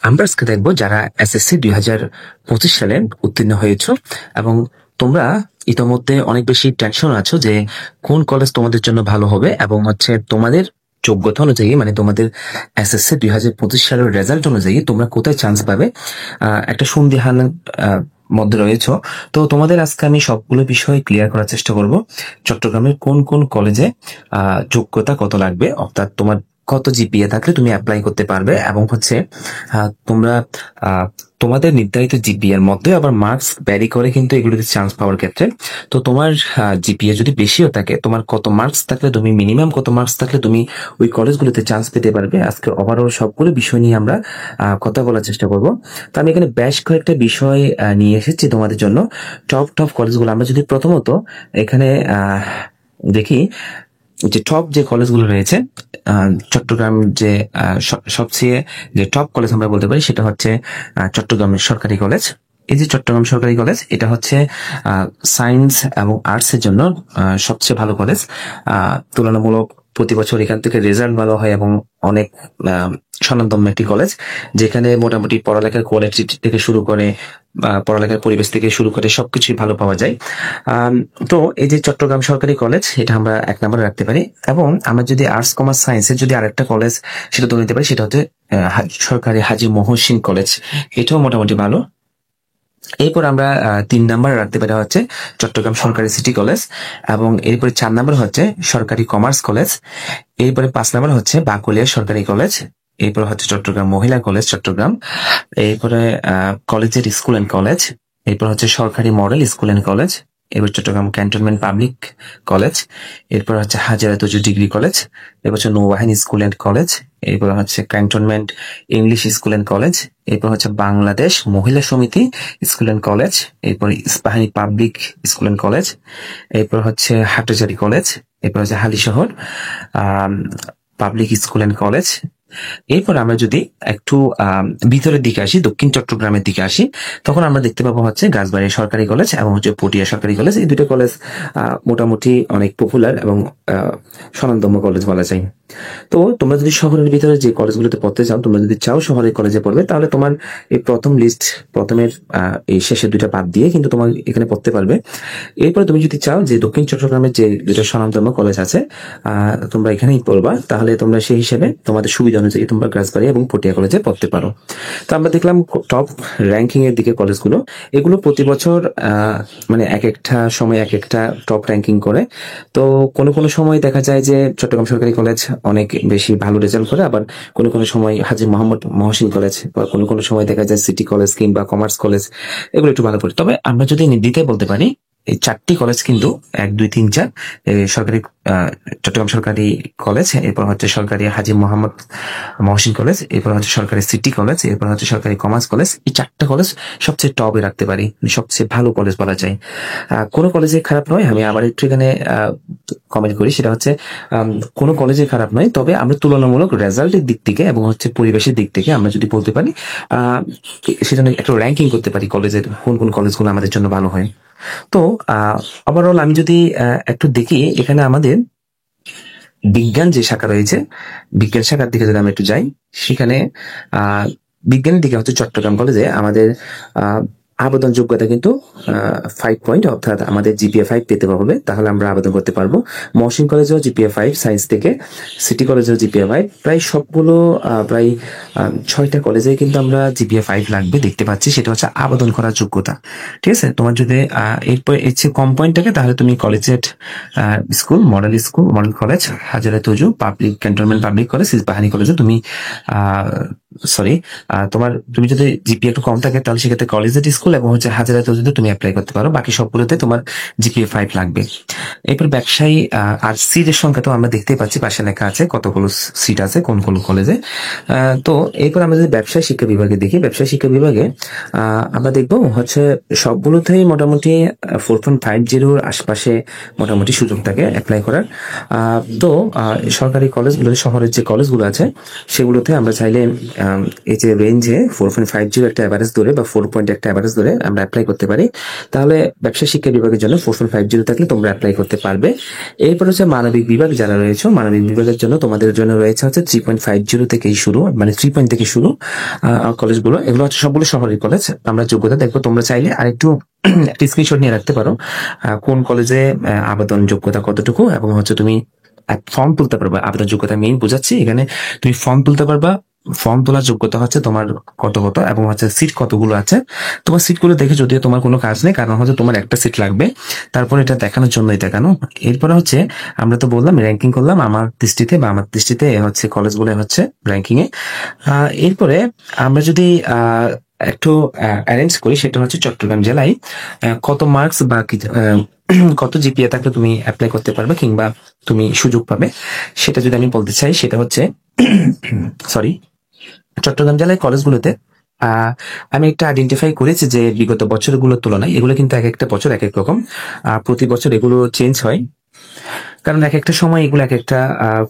আমরা আজকে দেখবো যারা এসএসসি 2025 সালে উত্তীর্ণ হয়েছো এবং তোমরা ইতোমধ্যে অনেক বেশি টেনশন আছো যে কোন কলেজ তোমাদের জন্য ভালো হবে এবং তোমাদের যোগ্যতা অনুযায়ী মানে তোমাদের এসএসসি 2025 সালের রেজাল্ট অনুযায়ী তোমরা কোথায় চান্স পাবে একটা সন্দিহান মধ্যে রয়েছো। তো তোমাদের আজকে আমি সবগুলো বিষয় ক্লিয়ার করার চেষ্টা করব। চট্টগ্রামের কোন কোন কলেজে যোগ্যতা কত লাগবে, অর্থাৎ তোমার কত জিপিএ থাকলে তুমি অ্যাপ্লাই করতে পারবে এবং তোমরা তোমাদের নির্ধারিত জিপিএ এর মধ্যে আবার মার্কস ভ্যারি করে কিন্তু এগুলোতে চান্স পাওয়ার ক্ষেত্রে। তো তোমার জিপিএ যদি বেশিও থাকে, তোমার কত মার্কস থাকলে তুমি মিনিমাম কত মার্কস থাকলে তুমি ওই কলেজগুলোতে চান্স পেতে পারবে। আজকে ওভারঅল সবগুলো বিষয় নিয়ে আমরা কথা বলার চেষ্টা করব। তো আমি এখানে বেশ কয়েকটা বিষয় নিয়ে এসেছি তোমাদের জন্য। টপ টপ কলেজগুলো আমরা যদি প্রথমত এখানে দেখি যে টপ যে কলেজগুলো রয়েছে, চট্টগ্রাম যে সবচেয়ে যে টপ কলেজ আমরা বলতে পারি সেটা হচ্ছে চট্টগ্রামের সরকারি কলেজ। এই যে চট্টগ্রাম সরকারি কলেজ, এটা হচ্ছে সায়েন্স এবং আর্টস এর জন্য সবচেয়ে ভালো কলেজ। তুলনামূলক প্রতি বছর এখান থেকে রেজাল্ট ভালো হয় এবং অনেক স্বনামধন্য একটি কলেজ, যেখানে মোটামুটি পড়ালেখার কোয়ালিটি থেকে শুরু করে পড়ালেখার পরিবেশ থেকে শুরু করে সবকিছুই ভালো পাওয়া যায়। তো এই যে চট্টগ্রাম সরকারি কলেজ, এটা আমরা 1 নম্বরে রাখতে পারি। এবং আমরা যদি আর্টস কমার্স সায়েন্সের যদি আরেকটা কলেজ সেটা ধরে নিতে পারি, সেটা হচ্ছে সরকারি হাজী মহসিন কলেজ, এটাও মোটামুটি ভালো। এরপর আমরা 3 নম্বরে রাখতে পারি হচ্ছে চট্টগ্রাম সরকারি সিটি কলেজ, এবং এরপরে 4 নম্বর হচ্ছে সরকারি কমার্স কলেজ। এরপরে 5 নম্বর হচ্ছে বাকলিয়া সরকারি কলেজ। এরপর হচ্ছে চট্টগ্রাম মহিলা কলেজ চট্টগ্রাম। এরপরে কলেজের স্কুল অ্যান্ড কলেজ। এরপর হচ্ছে সরকারি মডেল স্কুল অ্যান্ড কলেজ। এরপর চট্টগ্রাম ক্যান্টনমেন্ট পাবলিক কলেজ। এরপর হচ্ছে হাজারা তজু ডিগ্রি কলেজ। এরপর হচ্ছে নৌবাহিনী স্কুল অ্যান্ড কলেজ। এরপর হচ্ছে cantonment English school and college. এরপর হচ্ছে বাংলাদেশ মহিলা সমিতি স্কুল অ্যান্ড কলেজ। এরপর Ispahani public school and college. এরপর হচ্ছে হাটহাজারী কলেজ। এরপর হচ্ছে Halishahar public school and college. এরপর আমরা যদি একটু ভিতরের দিকে আসি, দক্ষিণ চট্টগ্রামের দিকে আসি, তখন আমরা দেখতে পাবো হচ্ছে গাছবাড়ি সরকারি কলেজ এবং হচ্ছে পটিয়া সরকারি কলেজ। এই দুটো কলেজ মোটামুটি অনেক পপুলার এবং স্বনামধন্য কলেজ বলা যায়। তো তোমরা যদি শহরের ভিতরে যে কলেজগুলোতে পড়তে চাও, তোমরা যদি চাও শহরের কলেজে পড়বে, তাহলে তোমার এই প্রথম লিস্ট প্রথমের এই শেষের দুইটা বাদ দিয়ে কিন্তু তোমার এখানে পড়তে পারবে। এরপরে তুমি যদি চাও যে দক্ষিণ চট্টগ্রামের যে দুটো স্বনামধন্য কলেজ আছে তোমরা এখানেই পড়বা, তাহলে তোমরা সেই হিসেবে তোমাদের সুবিধা অনুযায়ী তোমরা রাজবাড়ী এবং পটিয়া কলেজে পড়তে পারো। তো আমরা দেখলাম টপ র্যাঙ্কিং এর দিকে কলেজগুলো, এগুলো প্রতি বছর মানে এক একটা সময় এক একটা টপ র্যাঙ্কিং করে। তো কোনো কোনো সময় দেখা যায় যে চট্টগ্রাম সরকারি কলেজ অনেক বেশি ভালো রেজাল্ট করে, আবার কোনো কোনো সময় হাজী মোহাম্মদ মহসিন কলেজ, বা কোনো কোনো সময় দেখা যায় সিটি কলেজ কিংবা কমার্স কলেজ এগুলো একটু ভালো করে। তবে আমরা যদি নির্দ্বিধায় বলতে পারি এই 4টি কলেজ কিন্তু 1, 2, 3, 4 সরকারি চট্টগ্রাম সরকারি কলেজ, এরপর হচ্ছে সরকারি হাজী মোহাম্মদ মহসিন কলেজ, এরপর হচ্ছে সরকারি সিটি কলেজ, এরপর হচ্ছে সরকারি কমার্স কলেজ। এই 4টা কলেজ সবচেয়ে টপে রাখতে পারি, সবচেয়ে ভালো কলেজ বলা যায়। কোনো কলেজে খারাপ নয়, আমি আবার একটু এখানে কমেন্ট করি, সেটা হচ্ছে কোনো কলেজে খারাপ নয়, তবে আমরা তুলনামূলক রেজাল্টের দিক থেকে এবং হচ্ছে পরিবেশের দিক থেকে আমরা যদি বলতে পারি সেটা একটা র্যাঙ্কিং করতে পারি কলেজের কোন কোন কলেজগুলো আমাদের জন্য ভালো হয়। তো ওভারঅল আমি যদি একটু দেখি, এখানে আমাদের বিজ্ঞান যে শাখা রয়েছে, বিজ্ঞান শাখার দিকে যদি আমরা একটু যাই, সেখানে বিজ্ঞানের দিকে হচ্ছে চট্টগ্রাম কলেজে আমাদের আবেদন যোগ্যতা কিন্তু 5 পয়েন্ট, অর্থাৎ আমাদের জিপিএ 5 পেতে হবে, তাহলে আমরা আবেদন করতে পারবো। মহসিন কলেজেও জিপিএ 5 সায়েন্স থেকে, সিটি কলেজেও জিপিএ 5, প্রায় সবগুলো প্রায় 6টা কলেজে কিন্তু আমরা জিপিএ 5 লাগবে দেখতে পাচ্ছি। সেটা হচ্ছে আবেদন করার যোগ্যতা। ঠিক আছে, তোমার যদি এরপর এর চেয়ে কম পয়েন্ট থাকে তাহলে তুমি কলেজের স্কুল মডেল কলেজ, হাজারা তজু public cantonment public college, Ispahani কলেজে তুমি তুমি যদি জিপিএ একটু কম থাকে তাহলে সেক্ষেত্রে কলেজের স্কুল এবং হচ্ছে হাজারা তজুতে তুমি অ্যাপ্লাই করতে পারো। বাকি সবগুলোতে তোমার জিপিএ 5 লাগবে। এরপর ব্যবসায়ী আর সিটের সংখ্যা তো আমরা দেখতেই পাচ্ছি, পাশে লেখা আছে কতগুলো সিট আছে কোন কোন কলেজে। তো এরপর আমরা যদি ব্যবসায় শিক্ষা বিভাগে দেখি, ব্যবসায় শিক্ষা বিভাগে আমরা দেখবো হচ্ছে সবগুলোতেই মোটামুটি 4.50 আশপাশে মোটামুটি সুযোগ থাকে অ্যাপ্লাই করার। তো সরকারি কলেজগুলো, শহরের যে কলেজগুলো আছে সেগুলোতে আমরা চাইলে এই যে রেঞ্জে 4.50 একটা অ্যাভারেজ ধরে বা 4 পয়েন্ট একটা অ্যাভারেজ ধরে আমরা অ্যাপ্লাই করতে পারি, তাহলে ব্যবসা শিক্ষা বিভাগের জন্য 4.50 থাকলে তোমরা অ্যাপ্লাই করতে পারবে। এরপর হচ্ছে মানবিক বিভাগ যারা রয়েছে, মানবিক বিভাগের জন্য তোমাদের জন্য রয়েছে হচ্ছে 3.50 থেকেই শুরু, মানে 3 পয়েন্ট থেকে শুরু কলেজগুলো। এগুলো হচ্ছে সবগুলো শহরের কলেজ। আমরা যোগ্যতা দেখবো, তোমরা চাইলে আরেকটু একটা স্ক্রিনশট নিয়ে রাখতে পারো কোন কলেজে আবেদন যোগ্যতা কতটুকু, এবং হচ্ছে তুমি ফর্ম তুলতে পারবা। আবেদন যোগ্যতা মেইন বোঝাচ্ছি এখানে, তুমি ফর্ম তুলতে পারবা। ফর্ম তোলার যোগ্যতা হচ্ছে তোমার কত এবং হচ্ছে সিট কতগুলো আছে। তোমার সিটগুলো দেখে যদিও তোমার কোনো কাজ নেই, কারণ হচ্ছে তোমার একটা সিট লাগবে, তারপর এটা দেখানোর জন্যই দেখানো। এরপরে হচ্ছে আমরা তো বললাম র্যাঙ্কিং করলাম আমার দৃষ্টিতে হচ্ছে কলেজগুলো হচ্ছে র্যাঙ্কিং এ। এরপরে আমরা যদি একটু অ্যারেঞ্জ করি, সেটা হচ্ছে চট্টগ্রাম জেলায় কত মার্কস বা কত জিপিএ থাকলে তুমি অ্যাপ্লাই করতে পারবে কিংবা তুমি সুযোগ পাবে, সেটা যদি আমি বলতে চাই, সেটা হচ্ছে সরি, চট্টগ্রাম জেলায় কলেজগুলোতে আমি একটা আইডেন্টিফাই করেছি যে বিগত বছরগুলোর তুলনায় এগুলো কিন্তু এক একটা বছর এক এক রকম, প্রতি বছর এগুলো চেঞ্জ হয়, কারণ এক একটা সময় এগুলো এক একটা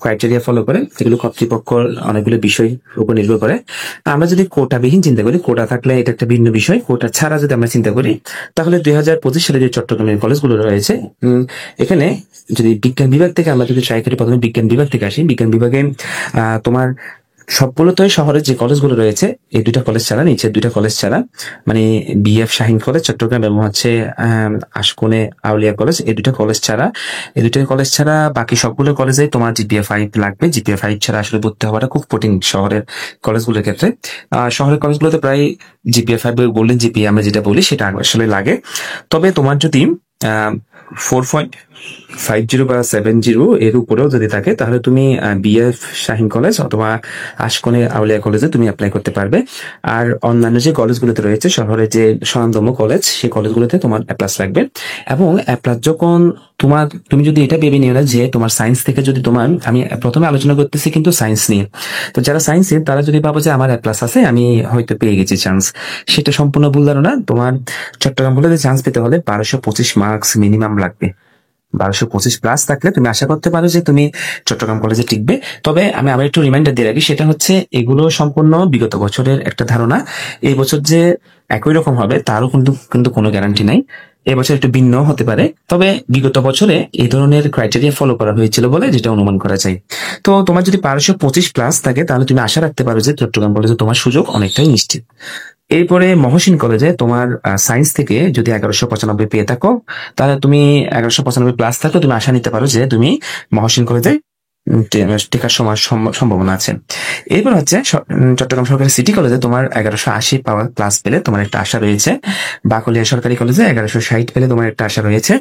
ক্রাইটেরিয়া ফলো করে, এগুলো কর্তৃপক্ষ অনেকগুলো বিষয় উপর নির্ভর করে। আমরা যদি কোটাবিহীন চিন্তা করি, কোটা থাকলে এটা একটা ভিন্ন বিষয়, কোটা ছাড়া যদি আমরা চিন্তা করি, তাহলে 2025 সালে যে চট্টগ্রামের কলেজগুলো রয়েছে, এখানে যদি বিজ্ঞান বিভাগ থেকে আমরা যদি ট্রাই করি, প্রথমে বিজ্ঞান বিভাগ থেকে আসি। বিজ্ঞান বিভাগে তোমার সবগুলোতেই শহরের যে কলেজগুলো রয়েছে, এই দুইটা কলেজ ছাড়া, নিচের দুইটা কলেজ ছাড়া, মানে বিএফ শাহিন কলেজ চট্টগ্রাম এবং হচ্ছে আশকোনে আউলিয়া কলেজ, এই দুইটা কলেজ ছাড়া বাকি সবগুলো কলেজে তোমার জিপিএ 5 লাগবে। জিপিএ 5 ছাড়া আসলে ভর্তি হওয়াটা খুব কঠিন শহরের কলেজগুলোর ক্ষেত্রে। শহরের কলেজগুলোতে প্রায় জিপিএ 5 গোল্ডেন জিপিএ আমরা যেটা বলি সেটা আসলে লাগে। তবে তোমার যদি 4.50 বা 70 এর উপরেও যদি থাকে, তাহলে তুমি বিএফ শাহিন কলেজ অথবা আশকোনে আউলিয়া কলেজে তুমি অ্যাপ্লাই করতে পারবে। আর অন্যান্য যে কলেজগুলোতে রয়েছে, শহরের যে স্বনামধন্য কলেজ, সেই কলেজগুলোতে তোমার অ্যাপ্লাস লাগবে। এবং অ্যাপ্লাস যখন তুমি যদি এটা ভেবে নিও না যে তোমার সায়েন্স থেকে যদি আমি প্রথমে আলোচনা করতেছি কিন্তু সায়েন্স নিয়ে, তো যারা সায়েন্সের তারা যদি ভাবো যে আমার অ্যাপ্লাস আছে, আমি হয়তো পেয়ে গেছি চান্স, সেটা সম্পূর্ণ ভুল ধারণা। তোমার চট্টগ্রাম কলেজে চান্স পেতে হলে 1225 মার্কস মিনিমাম লাগবে। 1225 প্লাস থাকলে তুমি আশা করতে পারো যে তুমি চট্টগ্রাম কলেজে টিকবে। তবে আমি আবার একটু রিমাইন্ডার দিয়ে রাখি, সেটা হচ্ছে এগুলো সম্পূর্ণ বিগত বছরের একটা ধারণা। এই বছর যে একই রকম হবে তারও কিন্তু কোনো গ্যারান্টি নাই, এবছর একটু ভিন্ন হতে পারে। তবে বিগত বছরে এই ধরনের ক্রাইটেরিয়া ফলো করা হয়েছিল বলে যেটা অনুমান করা যায়। তো তোমার যদি 1225 প্লাস থাকে, তাহলে তুমি আশা রাখতে পারো যে চট্টগ্রাম কলেজে তোমার সুযোগ অনেকটাই নিশ্চিত। এরপরে মহসিন কলেজে তোমার সায়েন্স থেকে যদি 1195 পেয়ে থাকো, তাহলে তুমি 1195 প্লাস থাকলে তুমি আশা নিতে পারো যে তুমি মহসিন কলেজে টেকার সম্ভাবনা আছে। এরপর হচ্ছে চট্টগ্রাম সরকারি সিটি কলেজে তোমার 1180 পাওয়ার প্লাস পেলে তোমার একটা আশা রয়েছে। বাকলিয়া সরকারি কলেজে 1160 পেলে তোমার একটা আশা রয়েছে।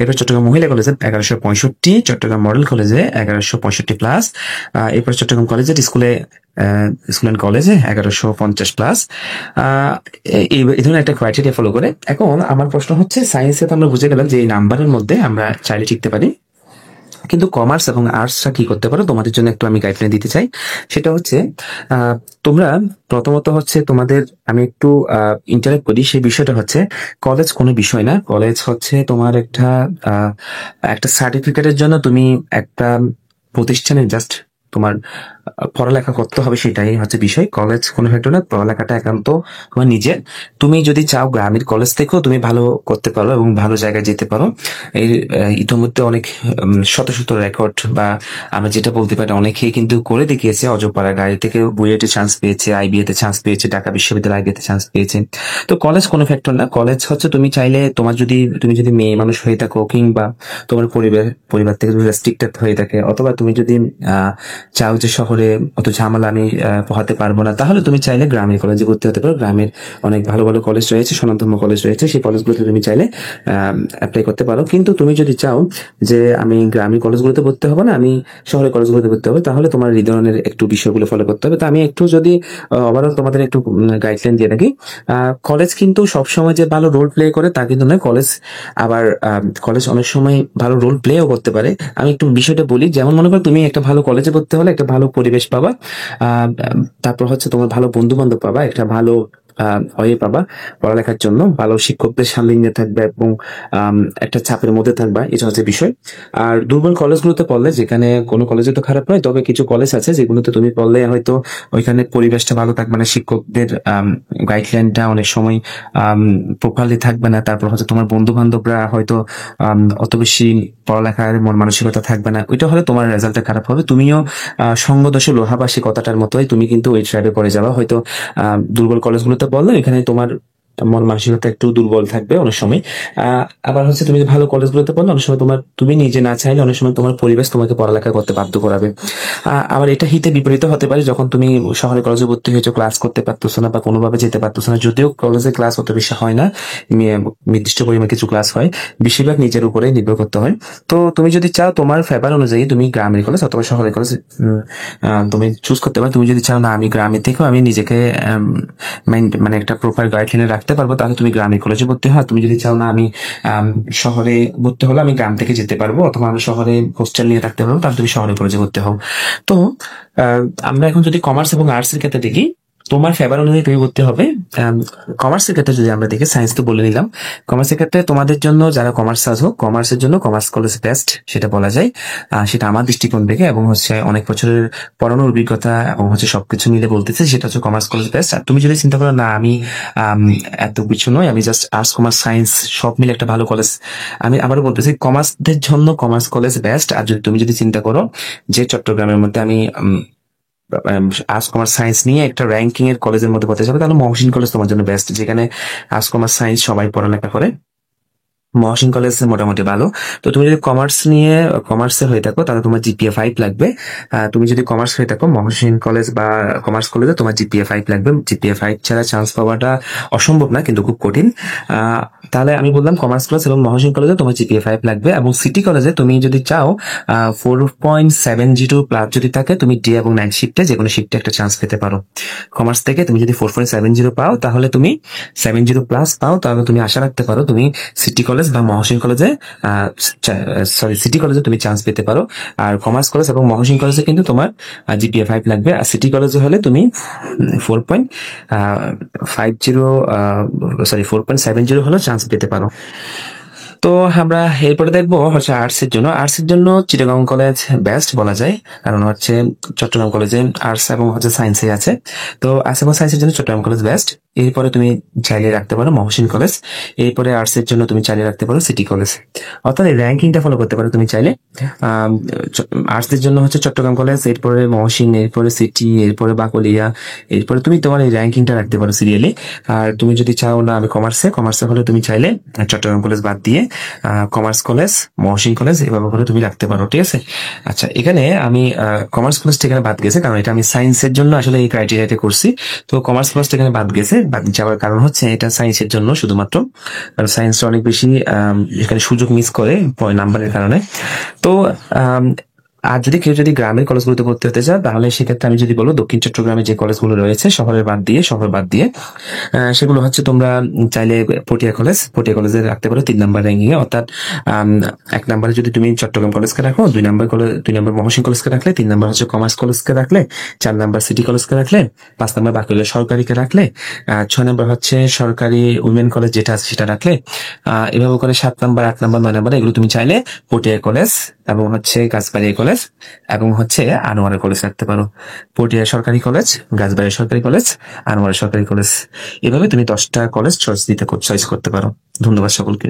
এরপর চট্টগ্রাম মহিলা কলেজে 1165, চট্টগ্রাম মডেল কলেজে 1165 প্লাস, এরপর চট্টগ্রাম কলেজের স্কুল অ্যান্ড কলেজে 1150 প্লাস। এই ধরনের একটা ক্রাইটেরিয়া ফলো করে। এখন আমার প্রশ্ন হচ্ছে, সায়েন্সে তো আমরা বুঝে গেলাম যে এই নাম্বারের মধ্যে আমরা চাইলে টিকতে পারি, কিন্তু কমার্স এবং আর্টসটা কি করতে পারো, তোমাদের জন্য একটু আমি গাইডলাইন দিতে চাই। সেটা হচ্ছে তোমরা প্রথমত হচ্ছে তোমাদের, আমি একটু ইন্টারেক্ট করি, সেই বিষয়টা হচ্ছে কলেজ কোনো বিষয় না। কলেজ হচ্ছে তোমার একটা সার্টিফিকেটের জন্য তুমি একটা প্রতিষ্ঠানে জাস্ট তোমার পড়ালেখা করতে হবে, সেটাই হচ্ছে বিষয়। কলেজ কোনো ফ্যাক্টর না, পড়ালেখাটা একান্ত তোমার নিজের। তুমি যদি চাও গ্রামের কলেজ থেকেও তুমি ভালো করতে পারো এবং ভালো জায়গায় যেতে পারো। এই ইতিমধ্যে অনেক শত শত রেকর্ড বা আমরা যেটা বলতে পারি অনেকেই কিন্তু করে দেখিয়েছে। অজপাড়া গাড়ি থেকে বুয়েটে চান্স পেয়েছে, আইবিএতে চান্স পেয়েছে, ঢাকা বিশ্ববিদ্যালয় আইবিএতে চান্স পেয়েছে। তো কলেজ কোনো ফ্যাক্টর না। কলেজ হচ্ছে তুমি চাইলে তুমি যদি মেয়ে মানুষ হয়ে থাকো, কিংবা তোমার পরিবার থেকে যদি রেস্ট্রিক্টেড হয়ে থাকে, অথবা তুমি যদি চাও যে শহরে অত ঝামেলা আমি পোহাতে পারবো না, তাহলে তুমি চাইলে গ্রামের কলেজে ভর্তি হতে পারো। গ্রামের অনেক ভালো ভালো কলেজ রয়েছে, স্বনামধন্য কলেজ রয়েছে, সেই কলেজগুলোতে তুমি চাইলে অ্যাপ্লাই করতে পারো। কিন্তু তুমি যদি চাও যে আমি গ্রামীণ কলেজগুলোতে ভর্তি হবো না, আমি শহরের কলেজগুলোতে ভর্তি হবো, তাহলে তোমার এই ধরনের একটু বিষয়গুলো ফলো করতে হবে। তো আমি একটু যদি ওভারঅল তোমাদের একটু গাইডলাইন দিয়ে থাকি, কলেজ কিন্তু সবসময় যে ভালো রোল প্লে করে তা কিন্তু নয়। কলেজ অনেক সময় ভালো রোল প্লেও করতে পারে। আমি একটু বিষয়টা বলি, যেমন মনে করো তুমি একটা ভালো কলেজে ভর্তি হলে একটা ভালো পরিবেশ পাবা, তারপর হচ্ছে তোমার ভালো বন্ধু বান্ধব পাবা, একটা ভালো হয়ে পাবা পড়ালেখার জন্য, ভালো শিক্ষকদের সান্নিধ্যে থাকবে এবং একটা চাপের মধ্যে থাকবা, এটা হচ্ছে বিষয়। আর দুর্বল কলেজগুলোতে পড়লে, যেখানে কোনো কলেজে তো খারাপ নয়, তবে কিছু কলেজ আছে যেগুলোতে তুমি পড়লে হয়তো ওইখানে পরিবেশটা ভালো থাকবে না, শিক্ষকদের গাইডলাইনটা অনেক সময় প্রপারলি থাকবে না, তারপর হচ্ছে তোমার বন্ধু বান্ধবরা হয়তো অত বেশি পড়ালেখার মন মানসিকতা থাকবে না, ওইটা হলে তোমার রেজাল্টটা খারাপ হবে। তুমিও সঙ্গদোষে লোহাবাসী কথাটার মতোই তুমি কিন্তু ওই ট্র্যাপে পড়ে যাবা। হয়তো দুর্বল কলেজগুলোতে পড়লে এখানে তোমার মন মানসিকতা একটু দুর্বল থাকবে অনেক সময়। আবার হচ্ছে তুমি যে ভালো কলেজগুলোতে পড়লে অনেক সময় তুমি নিজে না চাইলে অনেক সময় তোমার পরিবেশ তোমাকে পড়ালেখা করতে বাধ্য করাবে। আবার এটা হিতে বিপরীত হতে পারে, যখন তুমি শহরে কলেজে ভর্তি হয়েছো, ক্লাস করতে পারতেছো না বা কোনোভাবে যেতে পারতেছো না, যদিও কলেজে ক্লাস অত বেশি হয় না, নির্দিষ্ট পরিমাণে কিছু ক্লাস হয়, বেশিরভাগ নিজের উপরে নির্ভর করতে হয়। তো তুমি যদি চাও তোমার ফেভার অনুযায়ী তুমি গ্রামের কলেজ অথবা শহরের কলেজ তুমি চুজ করতে পারো। তুমি যদি চাও না আমি গ্রামে থেকেও আমি নিজেকে মানে একটা প্রপার গাইডলাইনে রাখতে পারবো, তাহলে তুমি গ্রামের কলেজে ভর্তি হও। তুমি যদি চাও না আমি শহরে ভর্তি হলে আমি গ্রাম থেকে যেতে পারবো, অথবা আমি শহরে হোস্টেল নিয়ে থাকতে পারবো, তাহলে তুমি শহরে কলেজে ভর্তি হও। তো আমরা এখন যদি কমার্স এবং আর্টস এর ক্ষেত্রে দেখি, তোমার ফেভার অনুযায়ী তুমি ভর্তি হবে। কমার্সের ক্ষেত্রে যদি আমরা দেখি, সায়েন্স তো বলে নিলাম, কমার্সের ক্ষেত্রে তোমাদের জন্য যারা কমার্স আছো, কমার্সের জন্য কমার্স কলেজ বেস্ট সেটা বলা যায়, সেটা আমার দৃষ্টিকোণ থেকে, এবং হচ্ছে অনেক বছরের পড়ানোর অভিজ্ঞতা এবং হচ্ছে সবকিছু মিলে বলতেছে, সেটা হচ্ছে কমার্স কলেজ বেস্ট। আর তুমি যদি চিন্তা করো না আমি এত কিছু নয়, আমি জাস্ট আর্টস কমার্স সায়েন্স সব মিলে একটা ভালো কলেজ, আমি আবারও বলতেছি কমার্সদের জন্য কমার্স কলেজ বেস্ট। আর তুমি যদি চিন্তা করো যে চট্টগ্রামের মধ্যে আমি আর্টস কমার্স সায়েন্স নিয়ে একটা র্যাঙ্কিং এর কলেজের মধ্যে পড়তে যাবে, তাহলে মহসিন কলেজ তোমার জন্য বেস্ট, যেখানে আর্টস কমার্স সায়েন্স সবাই পড়ালেখা করে। মহসিন কলেজ মোটামুটি ভালো। তো তুমি যদি কমার্স নিয়ে কমার্সের হয়ে থাকো, তাহলে তোমার জিপিএ 5 লাগবে। তুমি যদি কমার্স হয়ে থাকো, মহসিন কলেজ বা কমার্স কলেজে তোমার জিপিএ 5 লাগবে। জিপিএ 5 ছাড়া চান্স পাওয়াটা অসম্ভব না, কিন্তু খুব কঠিন। তাহলে আমি বললাম কমার্স কলেজ এবং মহসিন কলেজে তোমার জিপিএ 5 লাগবে। এবং সিটি কলেজে তুমি যদি চাও 4.70 প্লাস যদি থাকে, তুমি ডে এবং নাইট শিফটে যে কোনো শিফটে একটা চান্স পেতে পারো। কমার্স থেকে তুমি যদি 4.70 পাও, তাহলে তুমি 70 প্লাস পাও, তাহলে তুমি আশা রাখতে পারো তুমি সিটি কলেজ বা মহসিন কলেজে সিটি কলেজে তুমি চান্স পেতে পারো। আর কমার্স কলেজ এবং মহসিন কলেজে কিন্তু তোমার জিপিএ 5 লাগবে। আর সিটি কলেজে হলে তুমি 4.70 হলেও চান্স পেতে পারো। তো আমরা এরপরে দেখবো হচ্ছে আর্টস এর জন্য। আর্টস এর জন্য চিটাগং কলেজ বেস্ট বলা যায়, কারণ হচ্ছে চট্টগ্রাম কলেজে আর্টস এবং হচ্ছে সায়েন্সে আছে। তো আর্টস এবং সায়েন্সের জন্য চট্টগ্রাম কলেজ বেস্ট। এরপরে তুমি চাইলে রাখতে পারো মহসিন কলেজ। এরপরে আর্টস এর জন্য তুমি চাইলে রাখতে পারো সিটি কলেজ। অর্থাৎ এই র্যাঙ্কিংটা ফলো করতে পারো তুমি চাইলে। আর্টস এর জন্য হচ্ছে চট্টগ্রাম কলেজ, এরপরে মহসিন, এরপরে সিটি, এরপরে বাকলিয়া, এরপরে তুমি তোমার এই র্যাঙ্কিংটা রাখতে পারো সিরিয়ালি। আর তুমি যদি চাও না আমি কমার্সে হলে তুমি চাইলে চট্টগ্রাম কলেজ বাদ দিয়ে কমার্স কলেজ, মহসিন কলেজ এভাবে করে তুমি রাখতে পারো, ঠিক আছে। আচ্ছা, এখানে আমি কমার্স কলেজটা এখানে বাদ গেছে, কারণ এটা আমি সায়েন্সের জন্য আসলে এই ক্রাইটেরিয়াটা করছি। তো কমার্স কলেজটা এখানে বাদ গেছে, বাদ যাওয়ার কারণ হচ্ছে এটা সায়েন্সের জন্য শুধুমাত্র, কারণ সায়েন্সটা অনেক বেশি এখানে সুযোগ মিস করে নাম্বারের কারণে। তো আর যদি গ্রামের কলেজগুলোতে ভর্তি হতে চায়, তাহলে সেক্ষেত্রে আমি যদি বলো দক্ষিণ চট্টগ্রামে যে কলেজগুলো রয়েছে শহর বাদ দিয়ে সেগুলো হচ্ছে তোমরা চাইলে পটিয়া কলেজে রাখতে পারো 3 নাম্বার র্যাঙ্কিং এ। অর্থাৎ 1 নাম্বারে যদি তুমি চট্টগ্রাম কলেজকে রাখো, 2 নাম্বার মহসিন কলেজকে রাখলে, 3 নাম্বার হচ্ছে কমার্স কলেজকে রাখলে, 4 নাম্বার সিটি কলেজকে রাখলে, 5 নাম্বার বাকিগুলো সরকারিকে রাখলে, 6 নাম্বার হচ্ছে সরকারি উইমেন কলেজ যেটা আছে সেটা রাখলে, এভাবে করে 7 নাম্বার, 8 নাম্বার, 9 নাম্বার এগুলো তুমি চাইলে পটিয়া কলেজ এবং হচ্ছে গাছবাড়িয়া কলেজ এবং হচ্ছে আনোয়ারা কলেজ রাখতে পারো। পটিয়া সরকারি কলেজ, গাছবাড়িয়া সরকারি কলেজ, আনোয়ারা সরকারি কলেজ, এভাবে তুমি 10টা কলেজ চয়েস করতে পারো। ধন্যবাদ সকলকে।